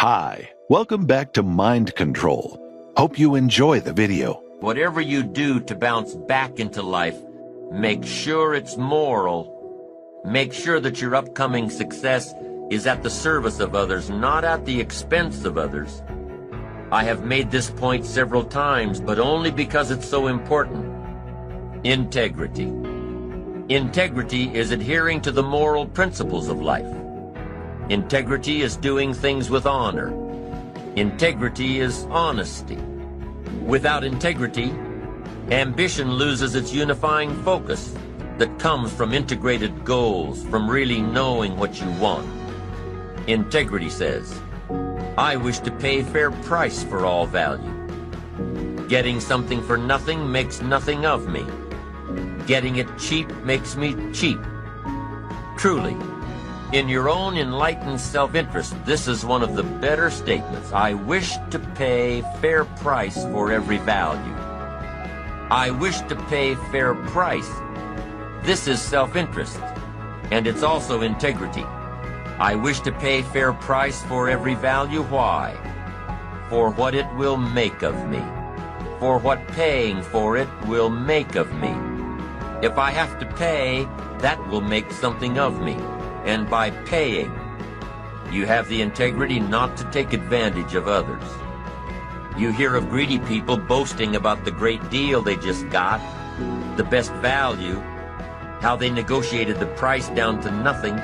Hi, welcome back to Mind Control. Hope you enjoy the video. Whatever you do to bounce back into life, make sure it's moral. Make sure that your upcoming success is at the service of others, not at the expense of others. I have made this point several times, but only because it's so important. Integrity. Integrity is adhering to the moral principles of life. Integrity is doing things with honor. Integrity is honesty. Without integrity, ambition loses its unifying focus that comes from integrated goals, from really knowing what you want. Integrity says, I wish to pay fair price for all value. Getting something for nothing makes nothing of me. Getting it cheap makes me cheap. Truly, in your own enlightened self-interest, this is one of the better statements. I wish to pay fair price for every value. I wish to pay fair price. This is self-interest, and it's also integrity. I wish to pay fair price for every value. Why? For what it will make of me. For what paying for it will make of me. If I have to pay, that will make something of me. And by paying, you have the integrity not to take advantage of others. You hear of greedy people boasting about the great deal they just got, the best value, how they negotiated the price down to nothing,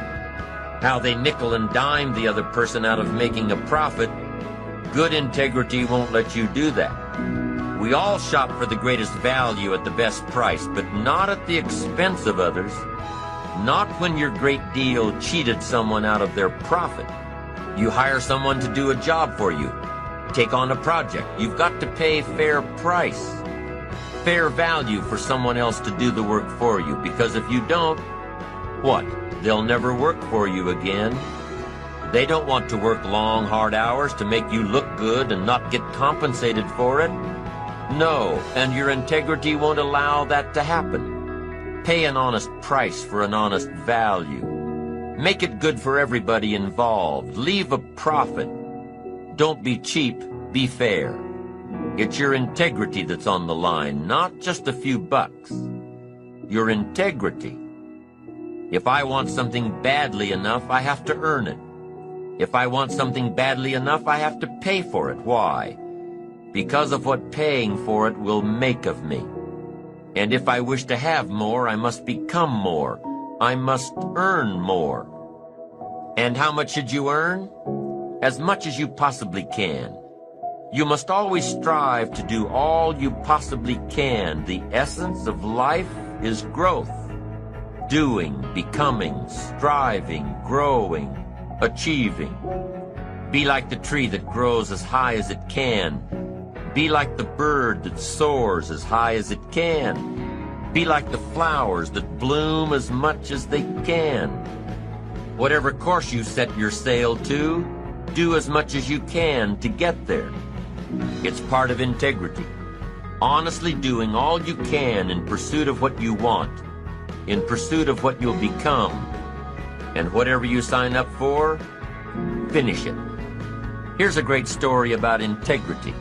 how they nickel and dime the other person out of making a profit. Good integrity won't let you do that. We all shop for the greatest value at the best price, but not at the expense of others. Not when your great deal cheated someone out of their profit. You hire someone to do a job for you, take on a project. You've got to pay fair price, fair value for someone else to do the work for you, because if you don't, what? They'll never work for you again. They don't want to work long, hard hours to make you look good and not get compensated for it. No, and your integrity won't allow that to happen. Pay an honest price for an honest value. Make it good for everybody involved. Leave a profit. Don't be cheap, be fair. It's your integrity that's on the line, not just a few bucks. Your integrity. If I want something badly enough, I have to earn it. If I want something badly enough, I have to pay for it. Why? Because of what paying for it will make of me. And if I wish to have more, I must become more. I must earn more. And how much should you earn? As much as you possibly can. You must always strive to do all you possibly can. The essence of life is growth. Doing, becoming, striving, growing, achieving. Be like the tree that grows as high as it can. Be like the bird that soars as high as it can. Be like the flowers that bloom as much as they can. Whatever course you set your sail to, do as much as you can to get there. It's part of integrity. Honestly doing all you can in pursuit of what you want, in pursuit of what you'll become. And whatever you sign up for, finish it. Here's a great story about integrity.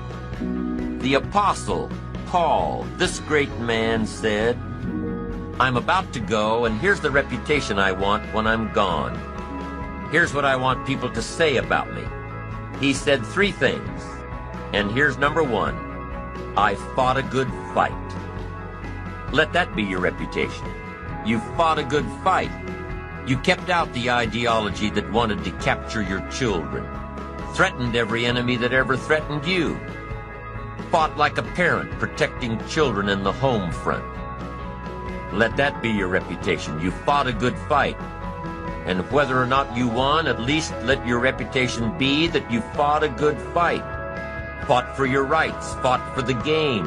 The Apostle Paul, this great man, said, I'm about to go, and here's the reputation I want when I'm gone. Here's what I want people to say about me. He said 3 things, and here's number 1. I fought a good fight. Let that be your reputation. You fought a good fight. You kept out the ideology that wanted to capture your children, threatened every enemy that ever threatened you, fought like a parent protecting children in the home front. Let that be your reputation. You fought a good fight. And whether or not you won, at least let your reputation be that you fought a good fight. Fought for your rights, fought for the game.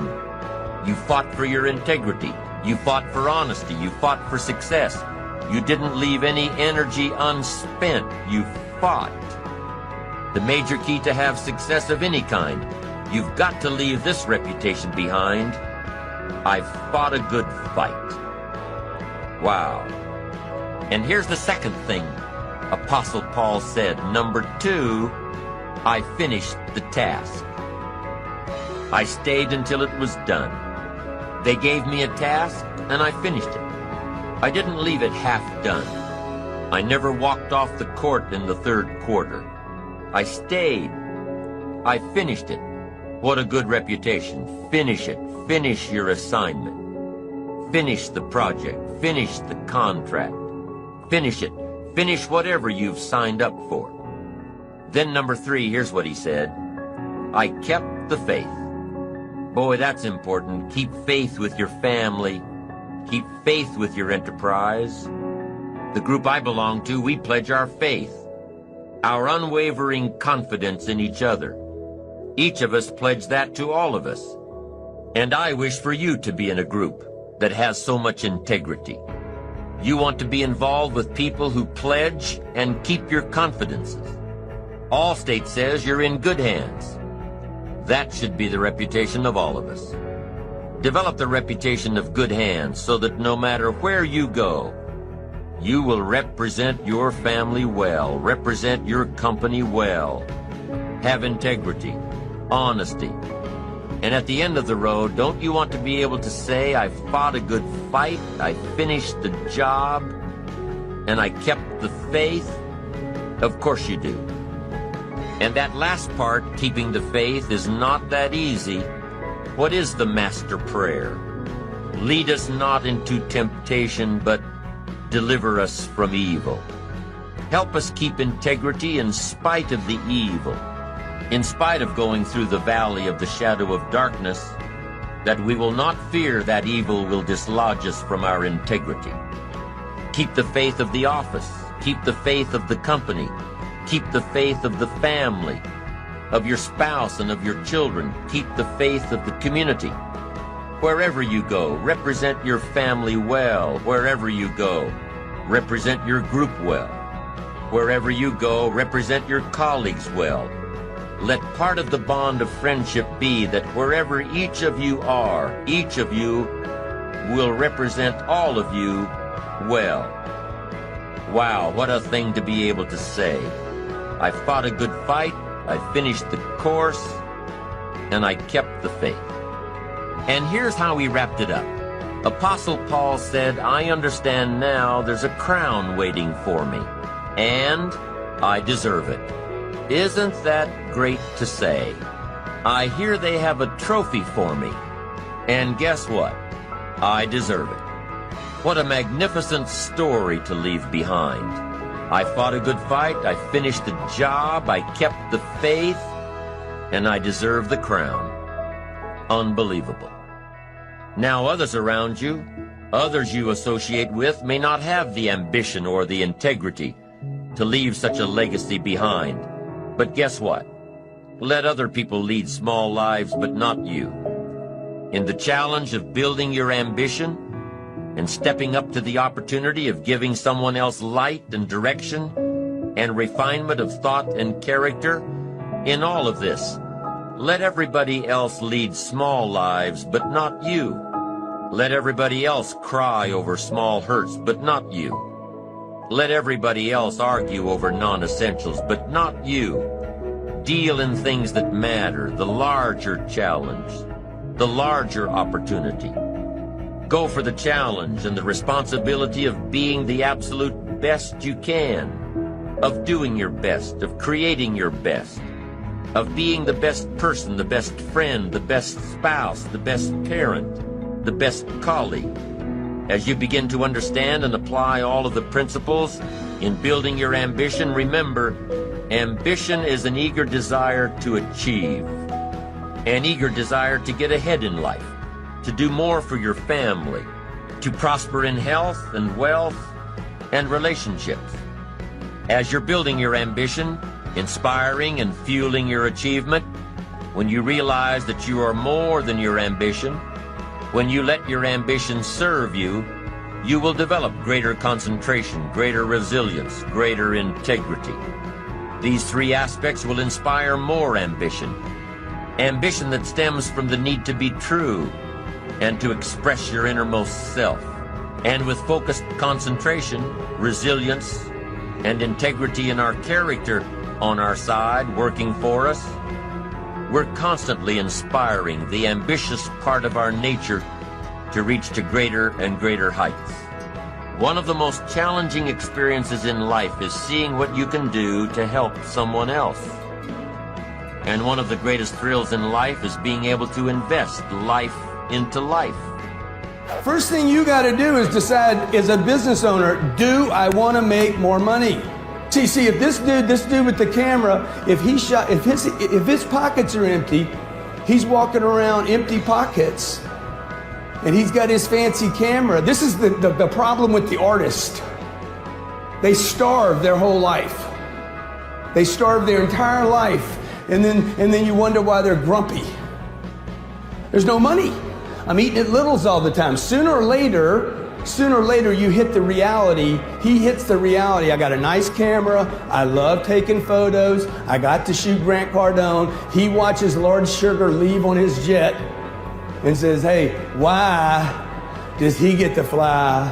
You fought for your integrity. You fought for honesty. You fought for success. You didn't leave any energy unspent. You fought. The major key to have success of any kind, you've got to leave this reputation behind. I fought a good fight. Wow. And here's the second thing Apostle Paul said. Number 2, I finished the task. I stayed until it was done. They gave me a task, and I finished it. I didn't leave it half done. I never walked off the court in the third quarter. I stayed. I finished it. What a good reputation. Finish it. Finish your assignment. Finish the project. Finish the contract. Finish it. Finish whatever you've signed up for. Then number 3, here's what he said. I kept the faith. Boy, that's important. Keep faith with your family. Keep faith with your enterprise. The group I belong to, we pledge our faith, our unwavering confidence in each other. Each of us pledge that to all of us. And I wish for you to be in a group that has so much integrity. You want to be involved with people who pledge and keep your confidences. Allstate says you're in good hands. That should be the reputation of all of us. Develop the reputation of good hands so that no matter where you go, you will represent your family well, represent your company well. Have integrity, honesty. And at the end of the road, don't you want to be able to say, I fought a good fight, I finished the job, and I kept the faith? Of course you do. And that last part, keeping the faith, is not that easy. What is the master prayer? Lead us not into temptation, but deliver us from evil. Help us keep integrity in spite of the evil, in spite of going through the valley of the shadow of darkness, that we will not fear that evil will dislodge us from our integrity. Keep the faith of the office. Keep the faith of the company. Keep the faith of the family, of your spouse and of your children. Keep the faith of the community. Wherever you go, represent your family well. Wherever you go, represent your group well. Wherever you go, represent your colleagues well. Let part of the bond of friendship be that wherever each of you are, each of you will represent all of you well. Wow, what a thing to be able to say. I fought a good fight, I finished the course, and I kept the faith. And here's how he wrapped it up. Apostle Paul said, I understand now there's a crown waiting for me, and I deserve it. Isn't that great to say? I hear they have a trophy for me, and guess what? I deserve it. What a magnificent story to leave behind. I fought a good fight, I finished the job, I kept the faith, and I deserve the crown. Unbelievable. Now others around you, others you associate with, may not have the ambition or the integrity to leave such a legacy behind. But guess what? Let other people lead small lives, but not you. In the challenge of building your ambition and stepping up to the opportunity of giving someone else light and direction and refinement of thought and character, in all of this, let everybody else lead small lives, but not you. Let everybody else cry over small hurts, but not you. Let everybody else argue over non-essentials, but not you. Deal in things that matter, the larger challenge, the larger opportunity. Go for the challenge and the responsibility of being the absolute best you can, of doing your best, of creating your best, of being the best person, the best friend, the best spouse, the best parent, the best colleague. As you begin to understand and apply all of the principles in building your ambition, remember, ambition is an eager desire to achieve, an eager desire to get ahead in life, to do more for your family, to prosper in health and wealth and relationships. As you're building your ambition, inspiring and fueling your achievement, when you realize that you are more than your ambition, when you let your ambition serve you, you will develop greater concentration, greater resilience, greater integrity. These three aspects will inspire more ambition. Ambition that stems from the need to be true and to express your innermost self. And with focused concentration, resilience, and integrity in our character, on our side, working for us. We're constantly inspiring the ambitious part of our nature to reach to greater and greater heights. One of the most challenging experiences in life is seeing what you can do to help someone else. And one of the greatest thrills in life is being able to invest life into life. First thing you got to do is decide, as a business owner, do I want to make more money? See, if this dude with the camera, if his pockets are empty, he's walking around empty pockets, and he's got his fancy camera. This is the problem with the artist. They starve their whole life. They starve their entire life, and then you wonder why they're grumpy. There's no money. I'm eating at Little's all the time. Sooner or later you hit the reality. He hits the reality. I got a nice camera. I love taking photos. I got to shoot Grant Cardone. He watches Lord Sugar leave on his jet and says, hey, why does he get to fly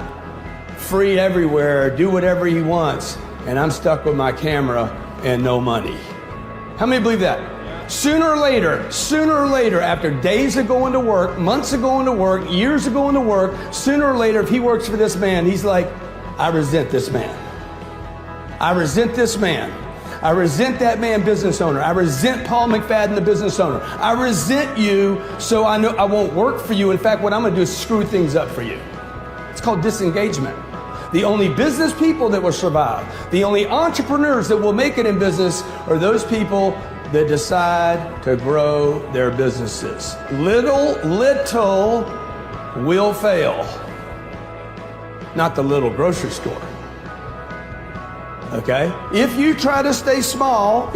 free everywhere, do whatever he wants, and I'm stuck with my camera and no money? How many believe that? Sooner or later, after days of going to work, months of going to work, years of going to work, sooner or later, if he works for this man, he's like, I resent this man. I resent this man. I resent that man, business owner. I resent Paul McFadden, the business owner. I resent you, so I know I won't work for you. In fact, what I'm going to do is screw things up for you. It's called disengagement. The only business people that will survive, the only entrepreneurs that will make it in business are those people that decide to grow their businesses. Little will fail. Not the little grocery store. Okay? If you try to stay small,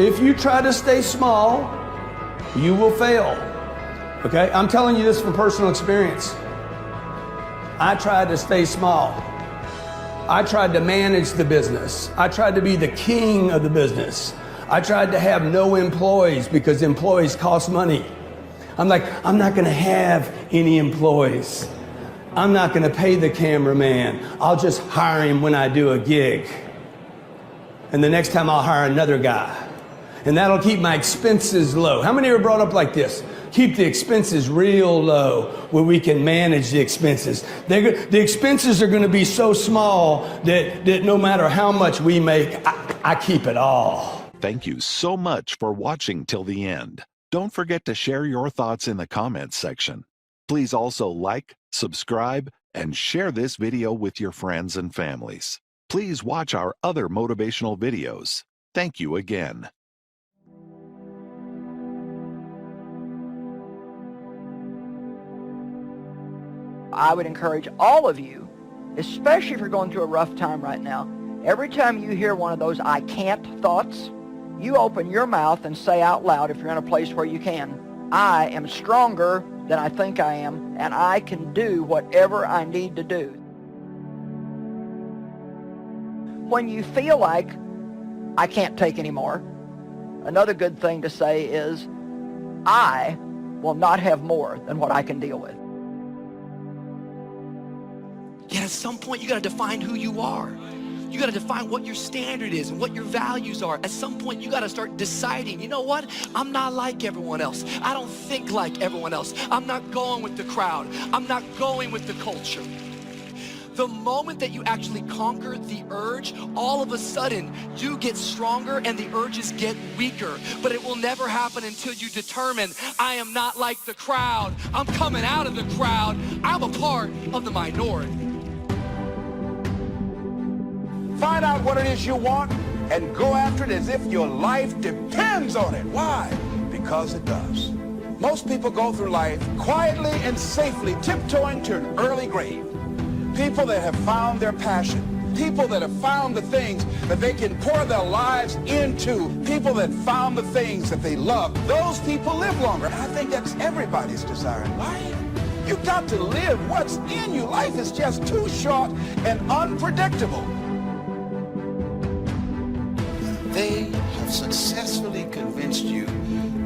you will fail. Okay? I'm telling you this from personal experience. I tried to stay small. I tried to manage the business. I tried to be the king of the business. I tried to have no employees because employees cost money. I'm like, I'm not going to have any employees. I'm not going to pay the cameraman. I'll just hire him when I do a gig. And the next time I'll hire another guy. And that'll keep my expenses low. How many are brought up like this? Keep the expenses real low where we can manage the expenses. The expenses are going to be so small that no matter how much we make, I keep it all. Thank you so much for watching till the end. Don't forget to share your thoughts in the comments section. Please also like, subscribe, and share this video with your friends and families. Please watch our other motivational videos. Thank you again. I would encourage all of you, especially if you're going through a rough time right now, every time you hear one of those I can't thoughts, you open your mouth and say out loud, if you're in a place where you can, I am stronger than I think I am, and I can do whatever I need to do. When you feel like I can't take anymore, another good thing to say is, I will not have more than what I can deal with. Yet at some point you got to define who you are. You got to define what your standard is and what your values are. At some point you got to start deciding, you know what? I'm not like everyone else. I don't think like everyone else. I'm not going with the crowd. I'm not going with the culture. The moment that you actually conquer the urge, all of a sudden you get stronger and the urges get weaker. But it will never happen until you determine, I am not like the crowd. I'm coming out of the crowd. I'm a part of the minority. Find out what it is you want and go after it as if your life depends on it. Why? Because it does. Most people go through life quietly and safely tiptoeing to an early grave. People that have found their passion. People that have found the things that they can pour their lives into. People that found the things that they love. Those people live longer. And I think that's everybody's desire in life. You've got to live what's in you. Life is just too short and unpredictable. They have successfully convinced you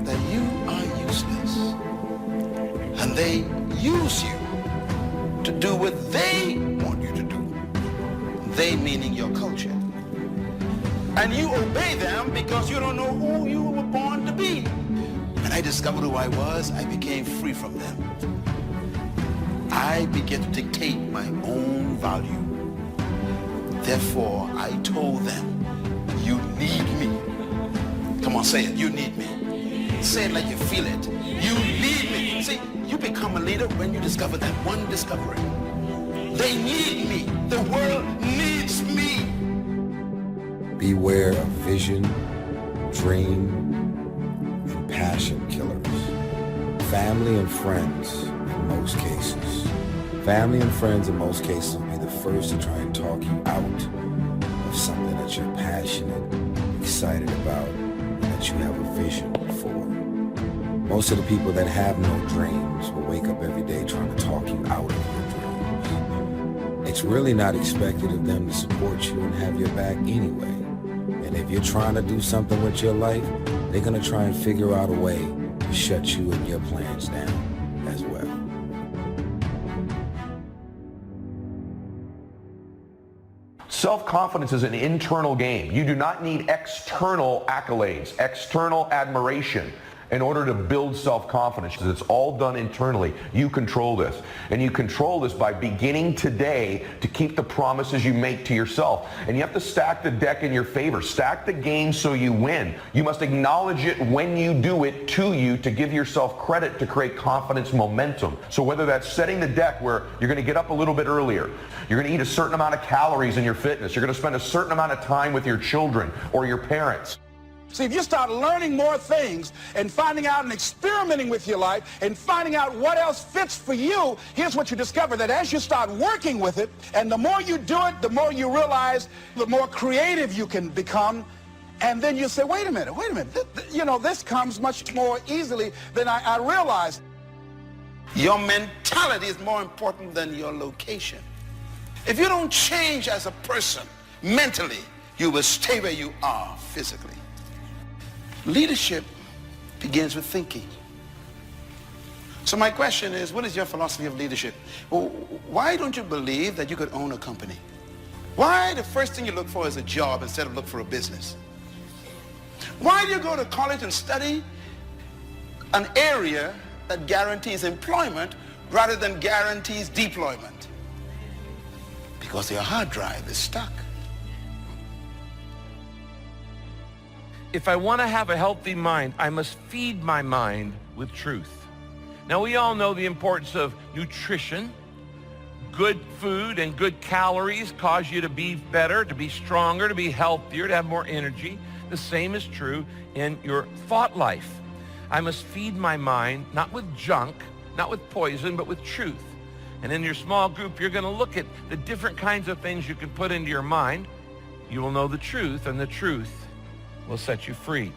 that you are useless. And they use you to do what they want you to do. They meaning your culture. And you obey them because because you don't know who you were born to be. When I discovered who I was, I became free from them. I began to dictate my own value. Therefore, I told them, you need me. Come on, say it. You need me. Say it like you feel it. You need me. See, you become a leader when you discover that one discovery. They need me. The world needs me. Beware of vision, dream, and passion killers. Family and friends in most cases. Family and friends in most cases will be the first to try and talk you out of something that you're passionate, excited about, and that you have a vision for. Most of the people that have no dreams will wake up every day trying to talk you out of your dreams. It's really not expected of them to support you and have your back anyway. And if you're trying to do something with your life, they're going to try and figure out a way to shut you and your plans down as well. Self-confidence is an internal game. You do not need external accolades, external admiration in order to build self-confidence. It's all done internally. You control this. And you control this by beginning today to keep the promises you make to yourself. And you have to stack the deck in your favor. Stack the game so you win. You must acknowledge it when you do it to you to give yourself credit to create confidence momentum. So whether that's setting the deck where you're going to get up a little bit earlier, you're going to eat a certain amount of calories in your fitness, you're going to spend a certain amount of time with your children or your parents. See, if you start learning more things and finding out and experimenting with your life and finding out what else fits for you, here's what you discover, that as you start working with it, and the more you do it, the more you realize, the more creative you can become. And then you say, wait a minute, this comes much more easily than I realized. Your mentality is more important than your location. If you don't change as a person mentally, you will stay where you are physically. Leadership begins with thinking. So my question is, what is your philosophy of leadership? Well, why don't you believe that you could own a company? Why the first thing you look for is a job instead of look for a business? Why do you go to college and study an area that guarantees employment rather than guarantees deployment? Because your hard drive is stuck. If I want to have a healthy mind, I must feed my mind with truth. Now, we all know the importance of nutrition. Good food and good calories cause you to be better, to be stronger, to be healthier, to have more energy. The same is true in your thought life. I must feed my mind, not with junk, not with poison, but with truth. And in your small group, you're going to look at the different kinds of things you can put into your mind. You will know the truth, and the truth will set you free.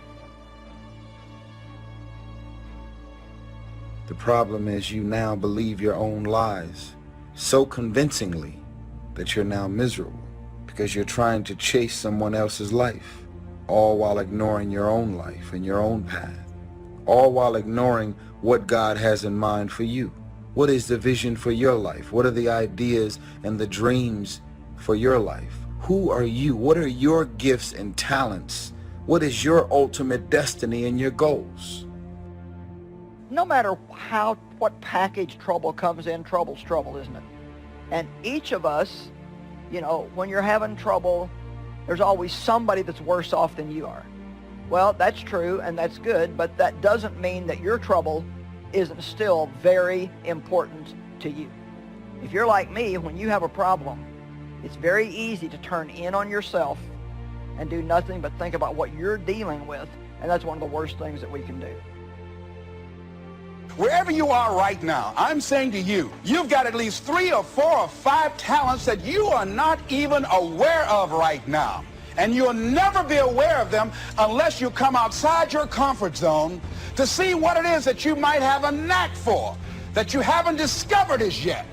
The problem is you now believe your own lies so convincingly that you're now miserable because you're trying to chase someone else's life, all while ignoring your own life and your own path, all while ignoring what God has in mind for you. What is the vision for your life? What are the ideas and the dreams for your life? Who are you? What are your gifts and talents? What is your ultimate destiny and your goals? No matter what package trouble comes in, trouble's trouble, isn't it? And each of us, when you're having trouble, there's always somebody that's worse off than you are. Well, that's true and that's good, but that doesn't mean that your trouble isn't still very important to you. If you're like me, when you have a problem, it's very easy to turn in on yourself and do nothing but think about what you're dealing with, and that's one of the worst things that we can do. Wherever you are right now, I'm saying to you, you've got at least 3 or 4 or 5 talents that you are not even aware of right now. And you'll never be aware of them unless you come outside your comfort zone to see what it is that you might have a knack for, that you haven't discovered as yet.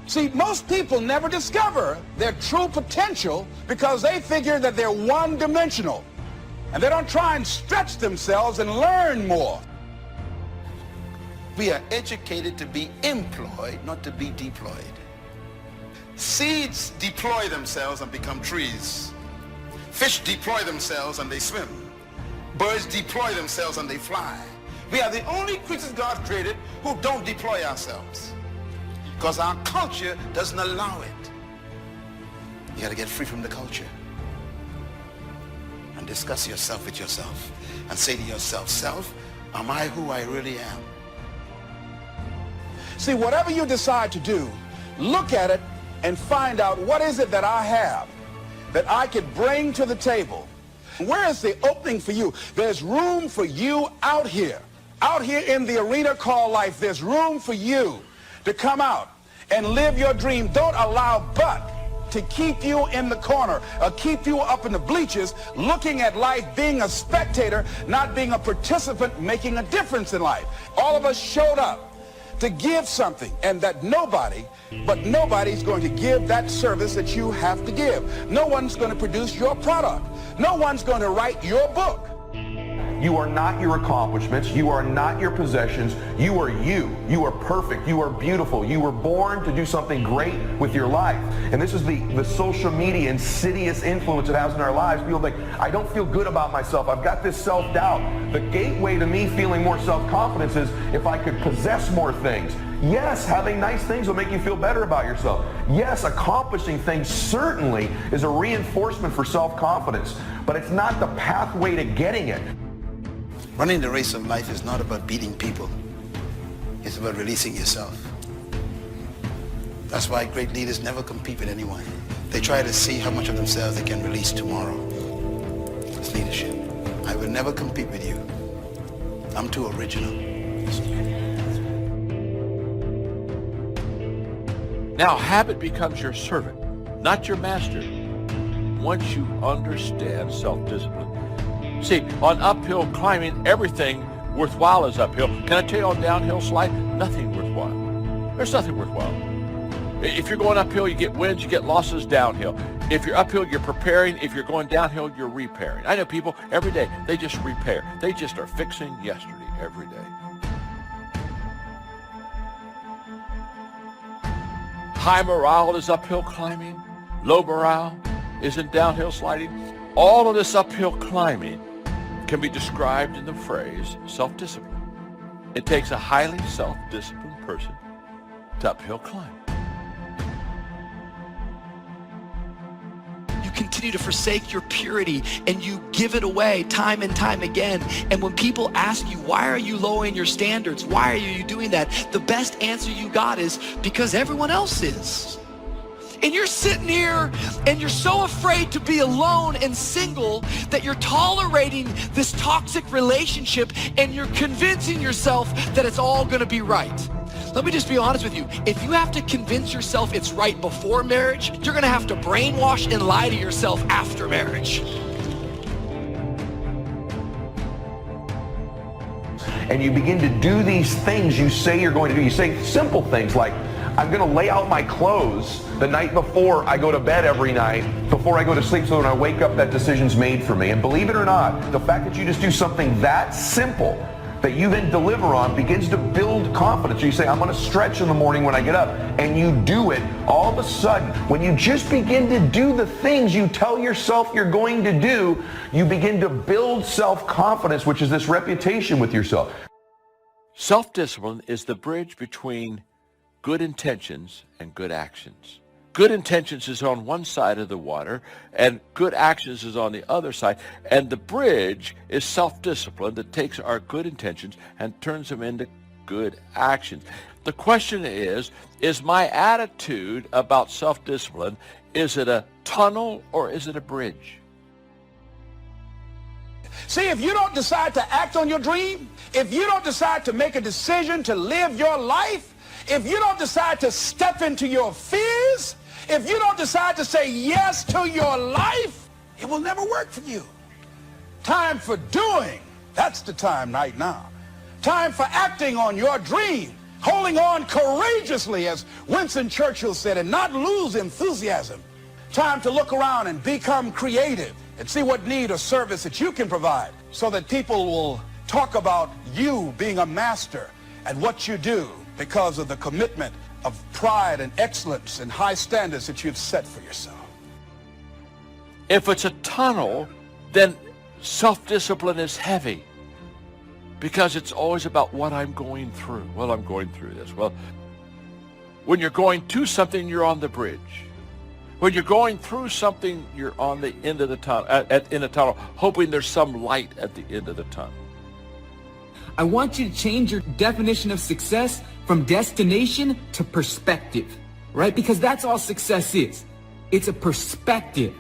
See, most people never discover their true potential because they figure that they're one-dimensional. And they don't try and stretch themselves and learn more. We are educated to be employed, not to be deployed. Seeds deploy themselves and become trees. Fish deploy themselves and they swim. Birds deploy themselves and they fly. We are the only creatures God created who don't deploy ourselves, because our culture doesn't allow it. You got to get free from the culture and discuss yourself with yourself and say to yourself, self, am I who I really am? See, whatever you decide to do, look at it and find out what is it that I have that I could bring to the table. Where is the opening for you? There's room for you out here in the arena called life. There's room for you to come out and live your dream. Don't allow but to keep you in the corner or keep you up in the bleachers looking at life, being a spectator, not being a participant, making a difference in life. All of us showed up to give something, and that nobody's going to give that service that you have to give. No one's going to produce your product. No one's going to write your book. You are not your accomplishments. You are not your possessions. You are you. You are perfect. You are beautiful. You were born to do something great with your life. And this is the social media insidious influence it has in our lives. People think, I don't feel good about myself. I've got this self-doubt. The gateway to me feeling more self-confidence is if I could possess more things. Yes, having nice things will make you feel better about yourself. Yes, accomplishing things certainly is a reinforcement for self-confidence, but it's not the pathway to getting it. Running the race of life is not about beating people. It's about releasing yourself. That's why great leaders never compete with anyone. They try to see how much of themselves they can release tomorrow. It's leadership. I will never compete with you. I'm too original. Now, habit becomes your servant, not your master, once you understand self-discipline. See, on uphill climbing, everything worthwhile is uphill. Can I tell you on downhill slide? Nothing worthwhile. There's nothing worthwhile. If you're going uphill, you get wins, you get losses downhill. If you're uphill, you're preparing. If you're going downhill, you're repairing. I know people every day, they just repair. They just are fixing yesterday every day. High morale is uphill climbing. Low morale is in downhill sliding. All of this uphill climbing can be described in the phrase self-discipline. It takes a highly self-disciplined person to uphill climb. You continue to forsake your purity and you give it away time and time again. And when people ask you, why are you lowering your standards? Why are you doing that? The best answer you got is because everyone else is. And you're sitting here and you're so afraid to be alone and single that you're tolerating this toxic relationship and you're convincing yourself that it's all gonna be right. Let me just be honest with you. If you have to convince yourself it's right before marriage, you're gonna have to brainwash and lie to yourself after marriage. And you begin to do these things you say you're going to do. You say simple things like, I'm going to lay out my clothes the night before I go to bed every night, before I go to sleep, so when I wake up that decision's made for me. And believe it or not, the fact that you just do something that simple that you then deliver on begins to build confidence. So you say, I'm going to stretch in the morning when I get up, and you do it. All of a sudden, when you just begin to do the things you tell yourself you're going to do, you begin to build self-confidence, which is this reputation with yourself. Self-discipline is the bridge between good intentions and good actions. Good intentions is on one side of the water, and good actions is on the other side. And the bridge is self-discipline that takes our good intentions and turns them into good actions. The question is my attitude about self-discipline, is it a tunnel or is it a bridge? See, if you don't decide to act on your dream, if you don't decide to make a decision to live your life, if you don't decide to step into your fears, if you don't decide to say yes to your life, it will never work for you. Time for doing, that's the time right now. Time for acting on your dream, holding on courageously, as Winston Churchill said, and not lose enthusiasm. Time to look around and become creative and see what need or service that you can provide so that people will talk about you being a master at what you do, because of the commitment of pride and excellence and high standards that you've set for yourself. If it's a tunnel, then self-discipline is heavy because it's always about what I'm going through. Well, I'm going through this. Well, when you're going to something, you're on the bridge. When you're going through something, you're on the end of the tunnel, in the tunnel, hoping there's some light at the end of the tunnel. I want you to change your definition of success from destination to perspective, right? Because that's all success is. It's a perspective.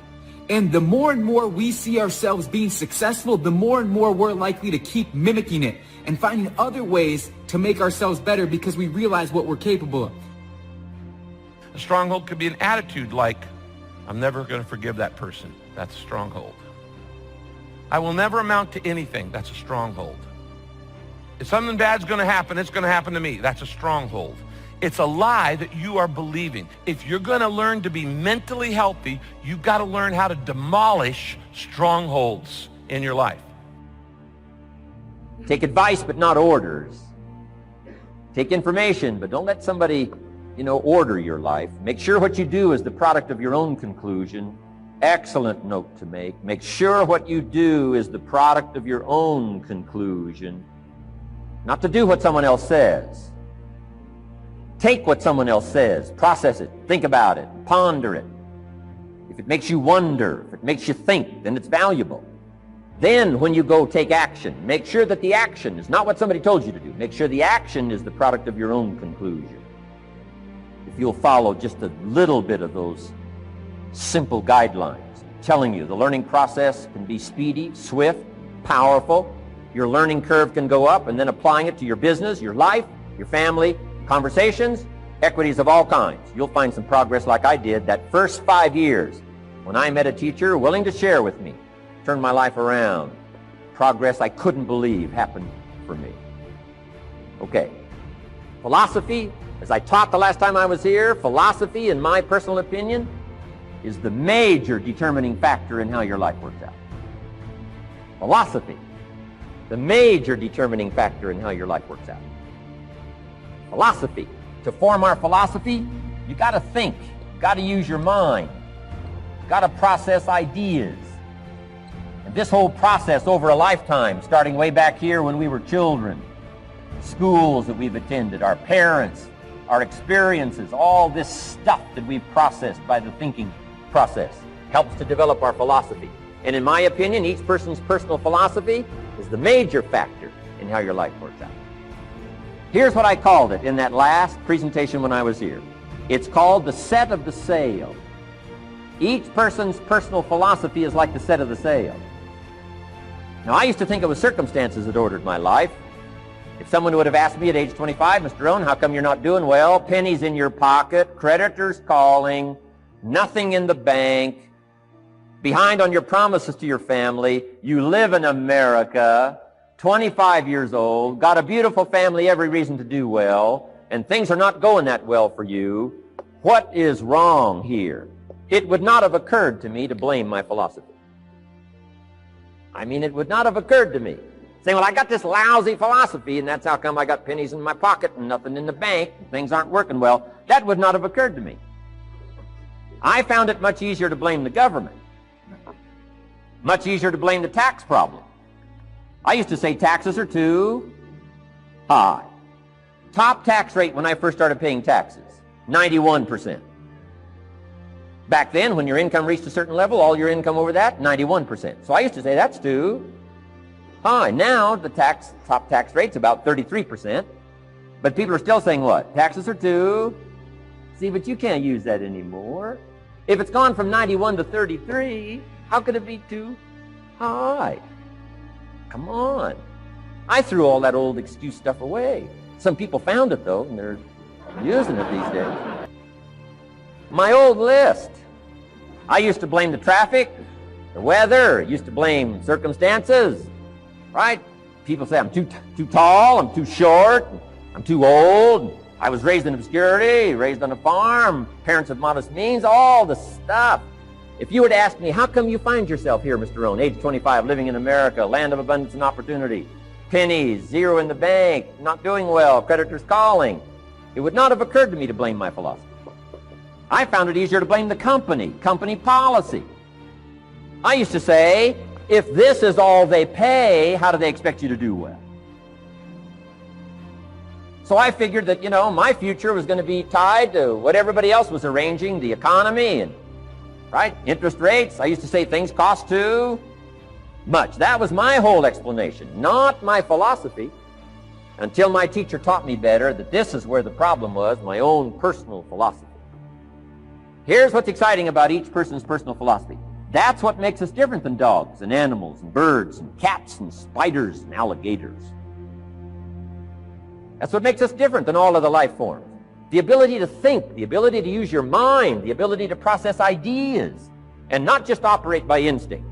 And the more and more we see ourselves being successful, the more and more we're likely to keep mimicking it and finding other ways to make ourselves better because we realize what we're capable of. A stronghold could be an attitude like, I'm never going to forgive that person. That's a stronghold. I will never amount to anything. That's a stronghold. If something bad's going to happen, it's going to happen to me. That's a stronghold. It's a lie that you are believing. If you're going to learn to be mentally healthy, you've got to learn how to demolish strongholds in your life. Take advice, but not orders. Take information, but don't let somebody, order your life. Make sure what you do is the product of your own conclusion. Excellent note to make. Make sure what you do is the product of your own conclusion. Not to do what someone else says. Take what someone else says, process it, think about it, ponder it. If it makes you wonder, if it makes you think, then it's valuable. Then when you go take action, make sure that the action is not what somebody told you to do. Make sure the action is the product of your own conclusion. If you'll follow just a little bit of those simple guidelines, telling you the learning process can be speedy, swift, powerful. Your learning curve can go up, and then applying it to your business, your life, your family, conversations, equities of all kinds. You'll find some progress like I did that first 5 years when I met a teacher willing to share with me, turned my life around. Progress I couldn't believe happened for me. Okay. Philosophy, as I taught the last time I was here, philosophy, in my personal opinion, is the major determining factor in how your life works out. Philosophy, the major determining factor in how your life works out. Philosophy. To form our philosophy, you got to think. You got to use your mind. You got to process ideas. And this whole process over a lifetime, starting way back here when we were children, schools that we've attended, our parents, our experiences, all this stuff that we've processed by the thinking process helps to develop our philosophy. And in my opinion, each person's personal philosophy is the major factor in how your life works out. Here's what I called it in that last presentation when I was here. It's called the set of the sail. Each person's personal philosophy is like the set of the sail. Now, I used to think it was circumstances that ordered my life. If someone would have asked me at age 25, Mr. Rohn, how come you're not doing well? Pennies in your pocket, creditors calling, nothing in the bank, behind on your promises to your family, you live in America, 25 years old, got a beautiful family, every reason to do well, and things are not going that well for you. What is wrong here? It would not have occurred to me to blame my philosophy. I mean, it would not have occurred to me. Saying, well, I got this lousy philosophy, and that's how come I got pennies in my pocket and nothing in the bank, and things aren't working well. That would not have occurred to me. I found it much easier to blame the government. Much easier to blame the tax problem. I used to say taxes are too high. Top tax rate when I first started paying taxes, 91%. Back then, when your income reached a certain level, all your income over that, 91%. So I used to say that's too high. Now the top tax rate's about 33%. But people are still saying what? Taxes are too. See, but you can't use that anymore. If it's gone from 91 to 33, how could it be too high? Come on. I threw all that old excuse stuff away. Some people found it, though, and they're using it these days. My old list. I used to blame the traffic, the weather, used to blame circumstances, right? People say I'm too tall, I'm too short, I'm too old, I was raised in obscurity, raised on a farm, parents of modest means, all the stuff. If you were to ask me, how come you find yourself here, Mr. Rohn, age 25, living in America, land of abundance and opportunity, pennies, zero in the bank, not doing well, creditors calling, it would not have occurred to me to blame my philosophy. I found it easier to blame the company policy. I used to say, if this is all they pay, how do they expect you to do well? So I figured that, my future was going to be tied to what everybody else was arranging, the economy and, right, interest rates. I used to say things cost too much. That was my whole explanation, not my philosophy, until my teacher taught me better that this is where the problem was, my own personal philosophy. Here's what's exciting about each person's personal philosophy. That's what makes us different than dogs and animals and birds and cats and spiders and alligators. That's what makes us different than all of the life forms. The ability to think, the ability to use your mind, the ability to process ideas, and not just operate by instinct.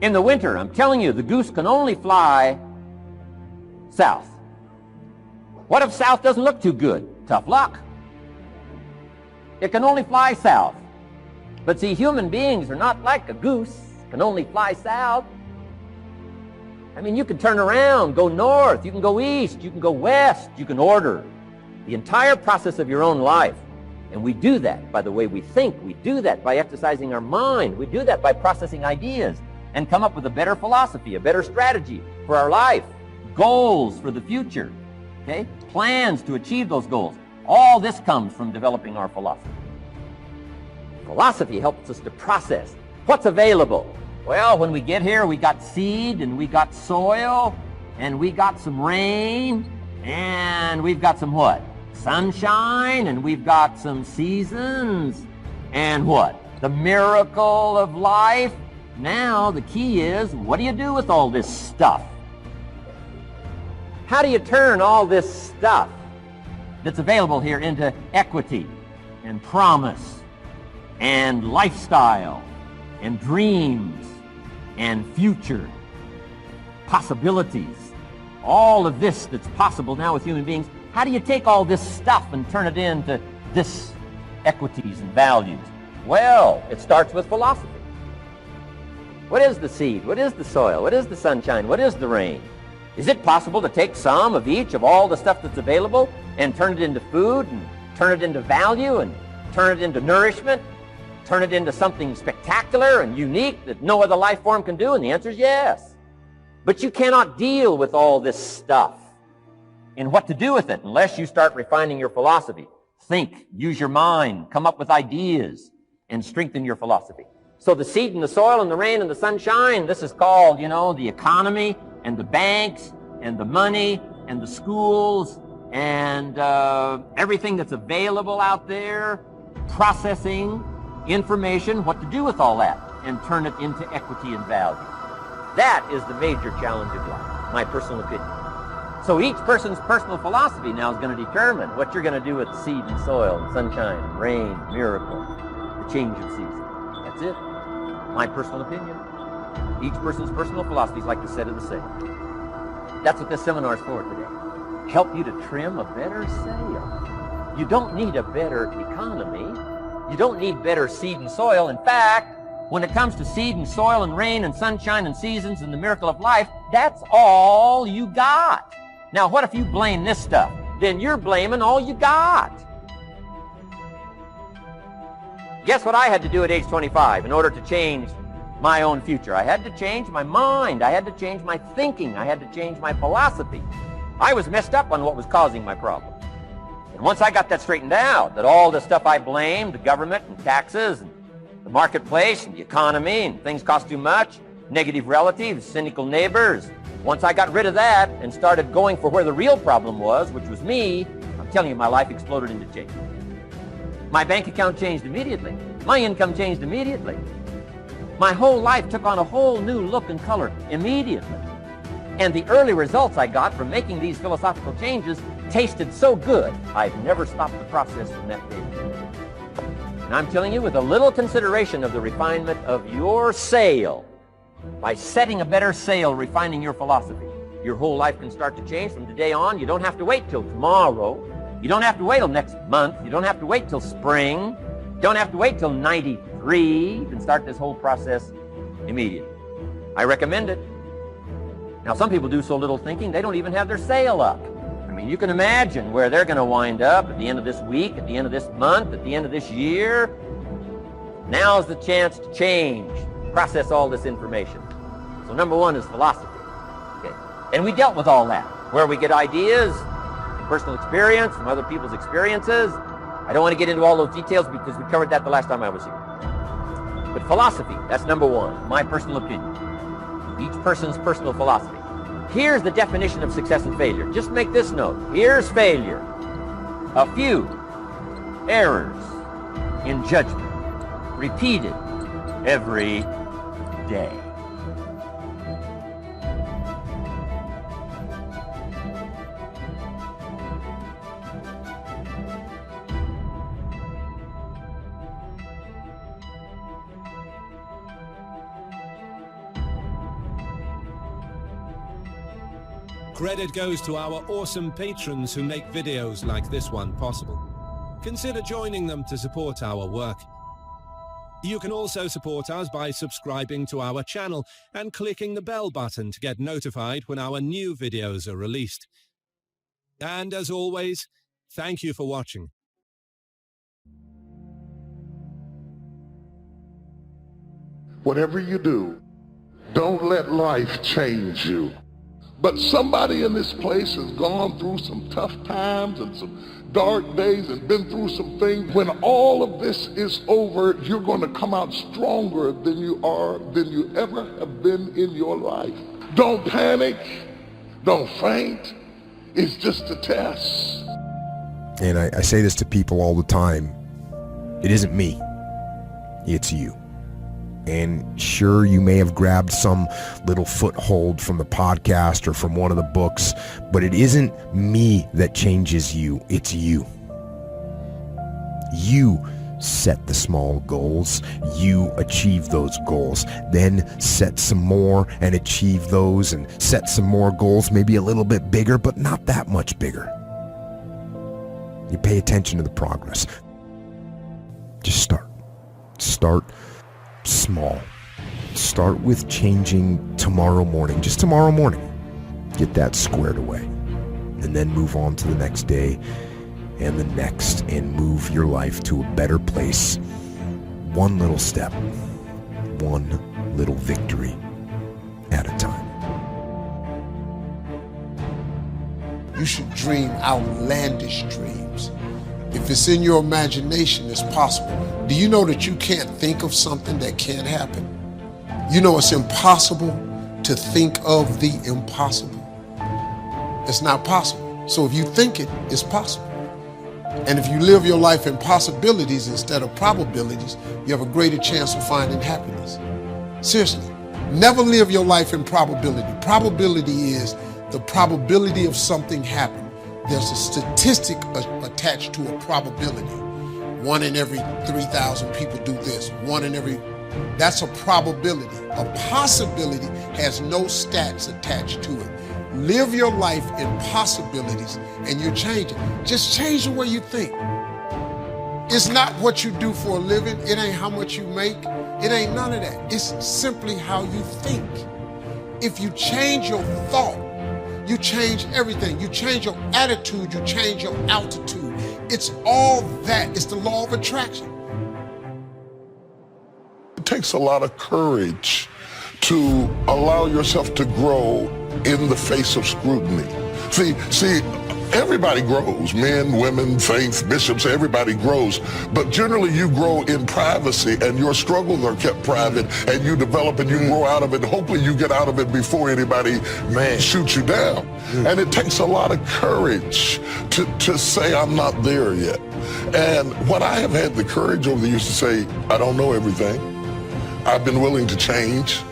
In the winter, I'm telling you, the goose can only fly south. What if south doesn't look too good? Tough luck. It can only fly south. But see, human beings are not like a goose, can only fly south. I mean, you can turn around, go north, you can go east, you can go west, you can order the entire process of your own life. And we do that by the way we think. We do that by exercising our mind. We do that by processing ideas and come up with a better philosophy, a better strategy for our life, goals for the future, okay? Plans to achieve those goals. All this comes from developing our philosophy. Philosophy helps us to process what's available. Well, when we get here, we got seed, and we got soil, and we got some rain, and we've got some what? Sunshine, and we've got some seasons, and what? The miracle of life. Now, the key is, what do you do with all this stuff? How do you turn all this stuff that's available here into equity and promise and lifestyle and dreams and future possibilities? All of this that's possible now with human beings, how do you take all this stuff and turn it into this equities and values? Well, it starts with philosophy. What is the seed? What is the soil? What is the sunshine? What is the rain? Is it possible to take some of each of all the stuff that's available and turn it into food and turn it into value and turn it into nourishment, turn it into something spectacular and unique that no other life form can do? And the answer is yes. But you cannot deal with all this stuff and what to do with it unless you start refining your philosophy. Think, use your mind, come up with ideas, and strengthen your philosophy. So the seed and the soil and the rain and the sunshine, this is called, the economy and the banks and the money and the schools and everything that's available out there, processing information, what to do with all that, and turn it into equity and value. That is the major challenge of life, my personal opinion. So each person's personal philosophy now is going to determine what you're going to do with seed and soil and sunshine and rain, miracle, the change of season. That's it. My personal opinion. Each person's personal philosophy is like the set of the sail. That's what this seminar is for today. Help you to trim a better sail. You don't need a better economy. You don't need better seed and soil. In fact, when it comes to seed and soil and rain and sunshine and seasons and the miracle of life, that's all you got. Now, what if you blame this stuff? Then you're blaming all you got. Guess what I had to do at age 25 in order to change my own future? I had to change my mind. I had to change my thinking. I had to change my philosophy. I was messed up on what was causing my problem. And once I got that straightened out, that all the stuff I blamed, the government and taxes and the marketplace and the economy and things cost too much, negative relatives, cynical neighbors, once I got rid of that and started going for where the real problem was, which was me, I'm telling you, my life exploded into change. My bank account changed immediately. My income changed immediately. My whole life took on a whole new look and color immediately. And the early results I got from making these philosophical changes tasted so good, I've never stopped the process from that day. And I'm telling you, with a little consideration of the refinement of your sail, by setting a better sail, refining your philosophy, your whole life can start to change from today on. You don't have to wait till tomorrow. You don't have to wait till next month. You don't have to wait till spring. You don't have to wait till 93. You can start this whole process immediately. I recommend it. Now, some people do so little thinking, they don't even have their sail up. I mean, you can imagine where they're going to wind up at the end of this week, at the end of this month, at the end of this year. Now's the chance to change, process all this information. So number one is philosophy. Okay. And we dealt with all that, where we get ideas, personal experience, from other people's experiences. I don't want to get into all those details because we covered that the last time I was here. But philosophy, that's number one, my personal opinion. Each person's personal philosophy. Here's the definition of success and failure. Just make this note. Here's failure. A few errors in judgment, repeated every day. Credit goes to our awesome patrons who make videos like this one possible. Consider joining them to support our work. You can also support us by subscribing to our channel and clicking the bell button to get notified when our new videos are released. And as always, thank you for watching. Whatever you do, don't let life change you. But somebody in this place has gone through some tough times and some dark days and been through some things. When all of this is over, you're going to come out stronger than you ever have been in your life. Don't panic. Don't faint. It's just a test. And I say this to people all the time. It isn't me. It's you. And sure, you may have grabbed some little foothold from the podcast or from one of the books, but it isn't me that changes you, it's you. You set the small goals, you achieve those goals, then set some more and achieve those, and set some more goals, maybe a little bit bigger, but not that much bigger. You pay attention to the progress. Just start. Start small. Start with changing tomorrow morning, just tomorrow morning. Get that squared away. And then move on to the next day and the next, and move your life to a better place. One little step, one little victory at a time. You should dream outlandish dreams. If it's in your imagination, it's possible. Do you know that you can't think of something that can't happen? You know it's impossible to think of the impossible. It's not possible. So if you think it, it's possible. And if you live your life in possibilities instead of probabilities, you have a greater chance of finding happiness. Seriously, never live your life in probability. Probability is the probability of something happening. There's a statistic attached to a probability. 1 in every 3,000 people do this. 1 in every, that's a probability. A possibility has no stats attached to it. Live your life in possibilities and you're changing. Just change the way you think. It's not what you do for a living. It ain't how much you make. It ain't none of that. It's simply how you think. If you change your thought, you change everything. You change your attitude, you change your altitude. It's all that. It's the law of attraction. It takes a lot of courage to allow yourself to grow in the face of scrutiny. See, everybody grows. Men, women, faith, bishops, everybody grows. But generally you grow in privacy and your struggles are kept private and you develop and you grow out of it. Hopefully you get out of it before anybody shoots you down. And it takes a lot of courage to say I'm not there yet. And what I have had the courage over the years to say, I don't know everything. I've been willing to change.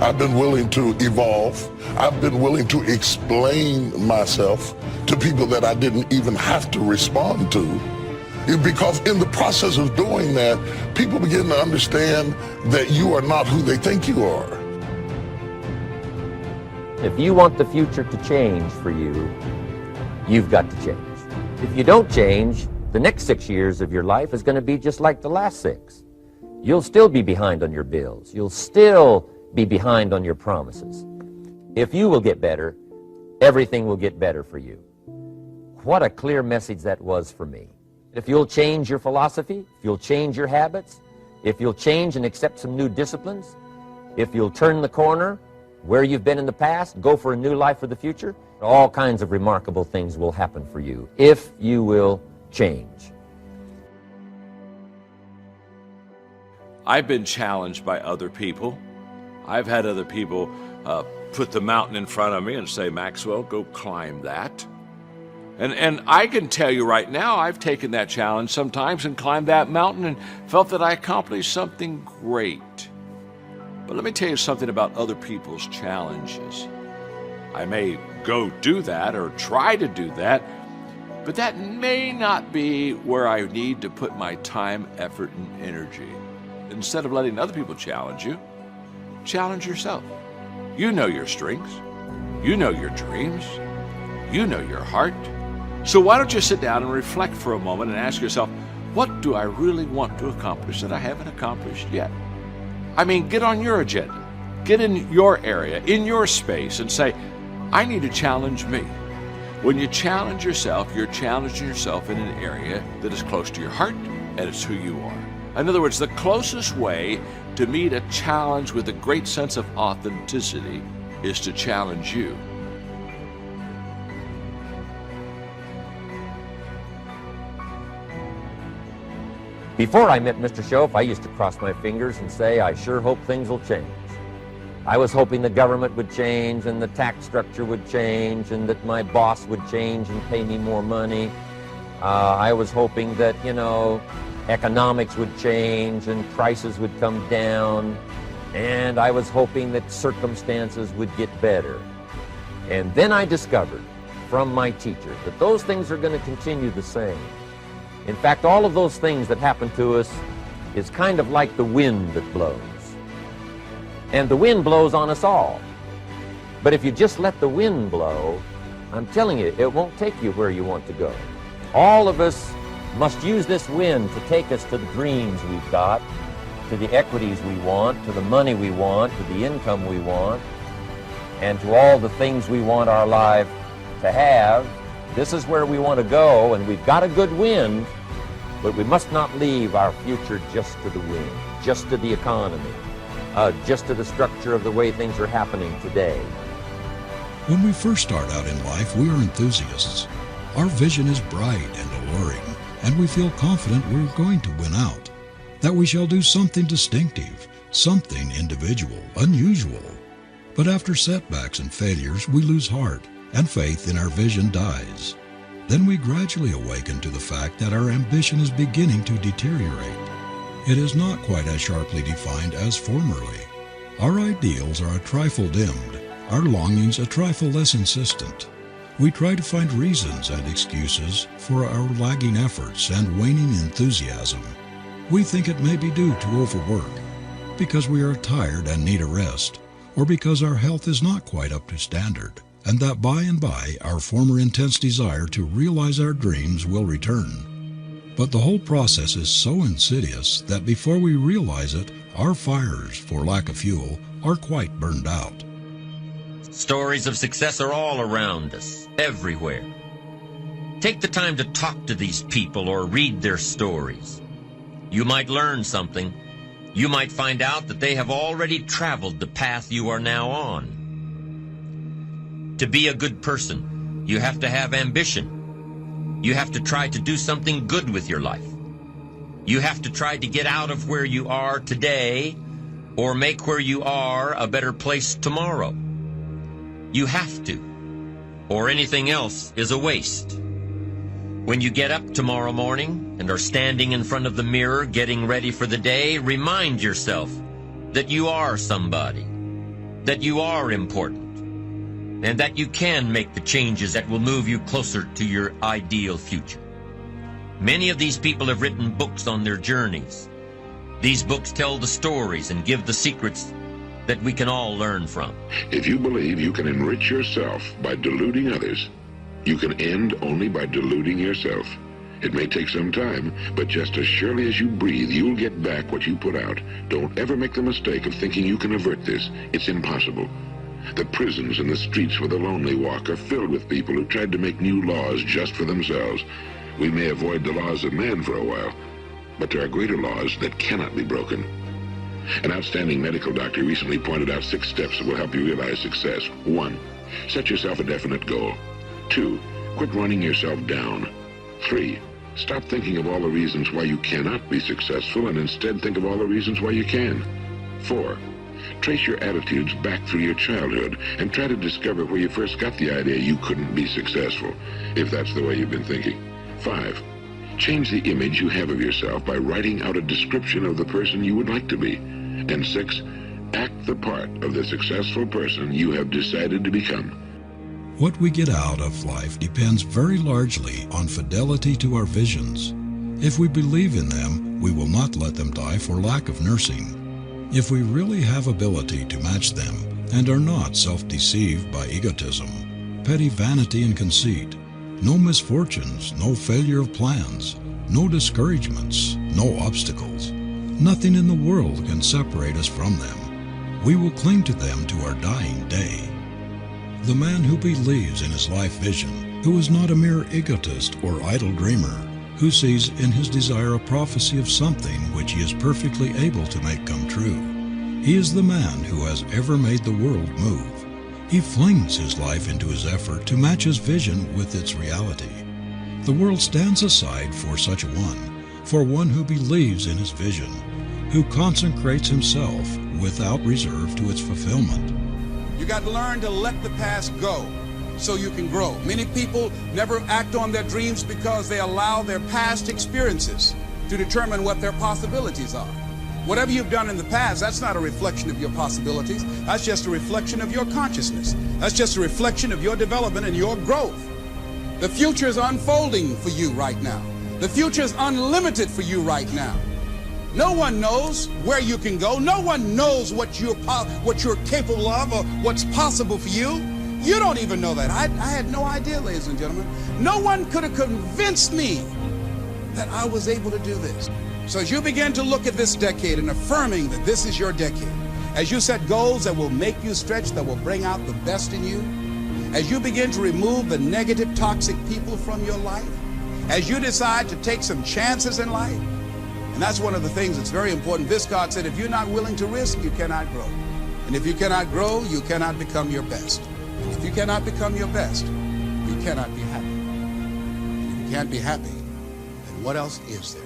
I've been willing to evolve. I've been willing to explain myself to people that I didn't even have to respond to. Because in the process of doing that, people begin to understand that you are not who they think you are. If you want the future to change for you, you've got to change. If you don't change, the next 6 years of your life is going to be just like the last 6. You'll still be behind on your bills. You'll still be behind on your promises. If you will get better, everything will get better for you. What a clear message that was for me. If you'll change your philosophy, if you'll change your habits, if you'll change and accept some new disciplines, if you'll turn the corner where you've been in the past, go for a new life for the future, all kinds of remarkable things will happen for you if you will change. I've been challenged by other people. I've had other people put the mountain in front of me and say, Maxwell, go climb that. And I can tell you right now, I've taken that challenge sometimes and climbed that mountain and felt that I accomplished something great. But let me tell you something about other people's challenges. I may go do that or try to do that, but that may not be where I need to put my time, effort, and energy. Instead of letting other people challenge you, challenge yourself. You know your strengths. You know your dreams. You know your heart. So why don't you sit down and reflect for a moment and ask yourself, what do I really want to accomplish that I haven't accomplished yet? I mean, get on your agenda. Get in your area, in your space, and say, I need to challenge me. When you challenge yourself, you're challenging yourself in an area that is close to your heart, and it's who you are. In other words, the closest way to meet a challenge with a great sense of authenticity is to challenge you. Before I met Mr. Shoaff, I used to cross my fingers and say, I sure hope things will change. I was hoping the government would change and the tax structure would change and that my boss would change and pay me more money. I was hoping that, economics would change and prices would come down. And I was hoping that circumstances would get better. And then I discovered from my teacher that those things are going to continue the same. In fact, all of those things that happen to us is kind of like the wind that blows. And the wind blows on us all. But if you just let the wind blow, I'm telling you, it won't take you where you want to go. All of us must use this wind to take us to the dreams we've got, to the equities we want, to the money we want, to the income we want, and to all the things we want our life to have. This is where we want to go, and we've got a good wind, but we must not leave our future just to the wind, just to the economy, just to the structure of the way things are happening today. When we first start out in life, we are enthusiasts. Our vision is bright and alluring, and we feel confident we're going to win out, that we shall do something distinctive, something individual, unusual. But after setbacks and failures, we lose heart, and faith in our vision dies. Then we gradually awaken to the fact that our ambition is beginning to deteriorate. It is not quite as sharply defined as formerly. Our ideals are a trifle dimmed, our longings a trifle less insistent. We try to find reasons and excuses for our lagging efforts and waning enthusiasm. We think it may be due to overwork, because we are tired and need a rest, or because our health is not quite up to standard, and that by and by our former intense desire to realize our dreams will return. But the whole process is so insidious that before we realize it, our fires, for lack of fuel, are quite burned out. Stories of success are all around us, everywhere. Take the time to talk to these people or read their stories. You might learn something. You might find out that they have already traveled the path you are now on. To be a good person, you have to have ambition. You have to try to do something good with your life. You have to try to get out of where you are today or make where you are a better place tomorrow. You have to, or anything else is a waste. When you get up tomorrow morning and are standing in front of the mirror getting ready for the day, remind yourself that you are somebody, that you are important, and that you can make the changes that will move you closer to your ideal future. Many of these people have written books on their journeys. These books tell the stories and give the secrets that we can all learn from. If you believe you can enrich yourself by deluding others, you can end only by deluding yourself. It may take some time, but just as surely as you breathe, you'll get back what you put out. Don't ever make the mistake of thinking you can avert this. It's impossible. The prisons and the streets where the lonely walk are filled with people who tried to make new laws just for themselves. We may avoid the laws of man for a while, but there are greater laws that cannot be broken. An outstanding medical doctor recently pointed out 6 steps that will help you realize success. 1. Set yourself a definite goal. 2. Quit running yourself down. 3. Stop thinking of all the reasons why you cannot be successful and instead think of all the reasons why you can. 4. Trace your attitudes back through your childhood and try to discover where you first got the idea you couldn't be successful, if that's the way you've been thinking. 5. Change the image you have of yourself by writing out a description of the person you would like to be. And 6. Act the part of the successful person you have decided to become. What we get out of life depends very largely on fidelity to our visions. If we believe in them, we will not let them die for lack of nursing. If we really have ability to match them and are not self-deceived by egotism, petty vanity and conceit, no misfortunes, no failure of plans, no discouragements, no obstacles, nothing in the world can separate us from them. We will cling to them to our dying day. The man who believes in his life vision, who is not a mere egotist or idle dreamer, who sees in his desire a prophecy of something which he is perfectly able to make come true. He is the man who has ever made the world move. He flings his life into his effort to match his vision with its reality. The world stands aside for such a one, for one who believes in his vision, who consecrates himself without reserve to its fulfillment. You got to learn to let the past go so you can grow. Many people never act on their dreams because they allow their past experiences to determine what their possibilities are. Whatever you've done in the past, that's not a reflection of your possibilities. That's just a reflection of your consciousness. That's just a reflection of your development and your growth. The future is unfolding for you right now. The future is unlimited for you right now. No one knows where you can go. No one knows what you're capable of or what's possible for you. You don't even know that. I had no idea, ladies and gentlemen. No one could have convinced me that I was able to do this. So as you begin to look at this decade and affirming that this is your decade, as you set goals that will make you stretch, that will bring out the best in you, as you begin to remove the negative, toxic people from your life, as you decide to take some chances in life, and that's one of the things that's very important. Viscott said, if you're not willing to risk, you cannot grow. And if you cannot grow, you cannot become your best. If you cannot become your best, you cannot be happy. And if you can't be happy, then what else is there?